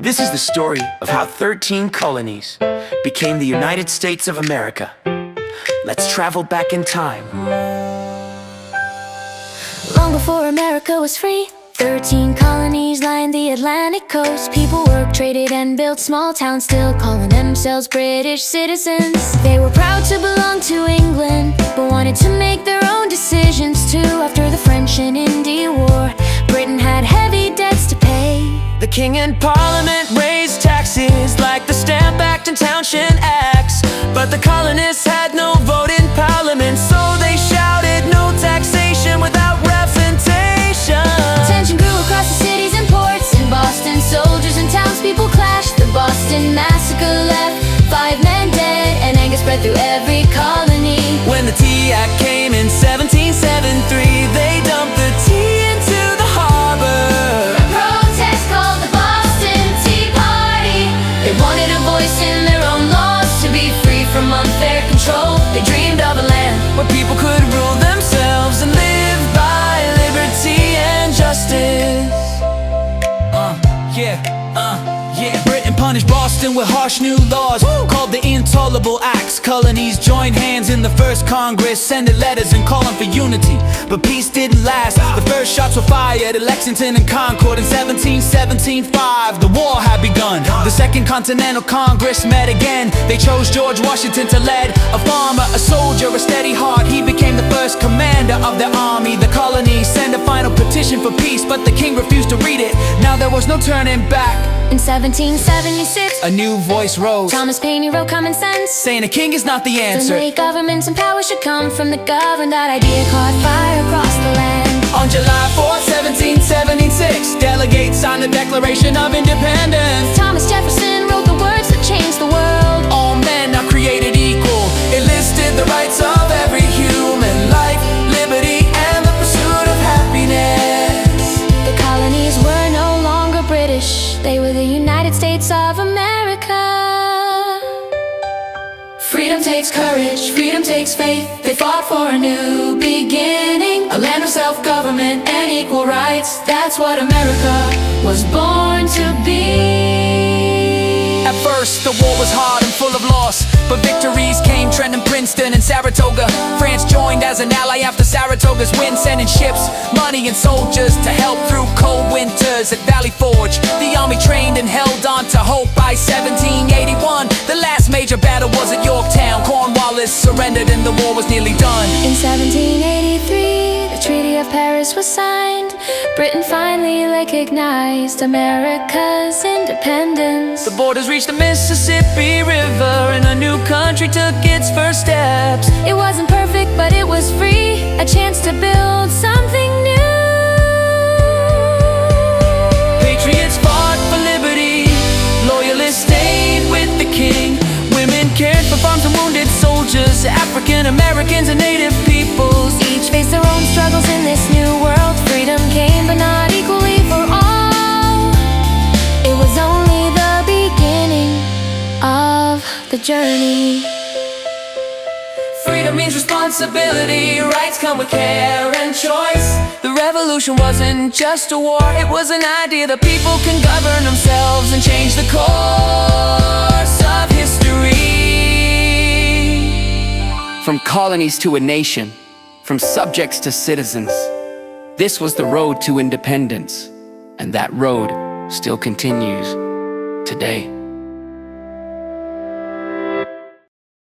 This is the story of how 13 colonies became the United States of America. Let's travel back in time. Long before America was free, 13 colonies lined the Atlantic coast. People worked, traded, and built small towns, still calling themselves British citizens. They were proud to belong to England, but wanted to make their own decisions too. After the French and Indian War, Britain had heavy debts to pay. The King and Parliament raised taxes like the Stamp Act and Townshend Acts, but the colonists had no vote in Parliament, so they shouted no taxation without representation. Tension grew across the cities and ports. In Boston, soldiers and townspeople clashed. The Boston Massacre left 5 men dead, and anger spread through every colony. When the Tea Act came in 1773, they dumped the tea into the harbor. A protest called the Boston Tea Party. They wanted a voice in their own laws, to be free from unfair control. They dreamed of a land where people could rule themselves and live by liberty and justice. Britain punished Boston with harsh new laws called the Intolerable Acts. Colonies joined hands in the first Congress, sending letters and calling for unity, but peace didn't last. The first shots were fired at Lexington and Concord in 1775. The war had begun. The Second Continental Congress met again. They chose George Washington to lead. A farmer, a soldier, a steady heart, he became the first commander of the army. The colonies sent a final petition for peace, but the king refused to read it. Now there was no turning back. In 1776, a new voice rose. Thomas Paine wrote Common Sense, saying a king is not the answer. The governments and power should come from the governed. That idea caught fire across the land. On July 4th, 1776, delegates signed the Declaration of Independence. Thomas Jefferson wrote the words that changed the world. All men are created equal. It listed the rights of every human, life, liberty, and the pursuit of happiness. The colonies were no longer British. They were the United States of America. Freedom takes courage, freedom takes faith. They fought for a new beginning, a land of self-government and equal rights. That's what America was born to be. At first, the war was hard and full of loss, but victories came. Trenton, Princeton, and Saratoga. France joined as an ally after Saratoga's win, sending ships, money, and soldiers to help through cold winters at Valley Forge. The army trained and held on to hope. By 1781, the last major battle was at Yorktown. Cornwallis surrendered and the war was nearly done. In 1783, the Treaty of Paris was signed. Britain finally recognized America's independence. The borders reached the Mississippi River, and a new country took its first steps. It wasn't perfect, but it was free, a chance to build something new. Patriots fought for liberty, loyalists stayed with the king. Women cared for farms and wounded soldiers, African Americans and native peoples. Each faced their own struggles in this new world. Freedom came, but not equally for all. It was only the beginning of the journey. Freedom means responsibility, rights come with care and choice. The revolution wasn't just a war, it was an idea that people can govern themselves and change the course of history. From colonies to a nation, from subjects to citizens, this was the road to independence, and that road still continues today.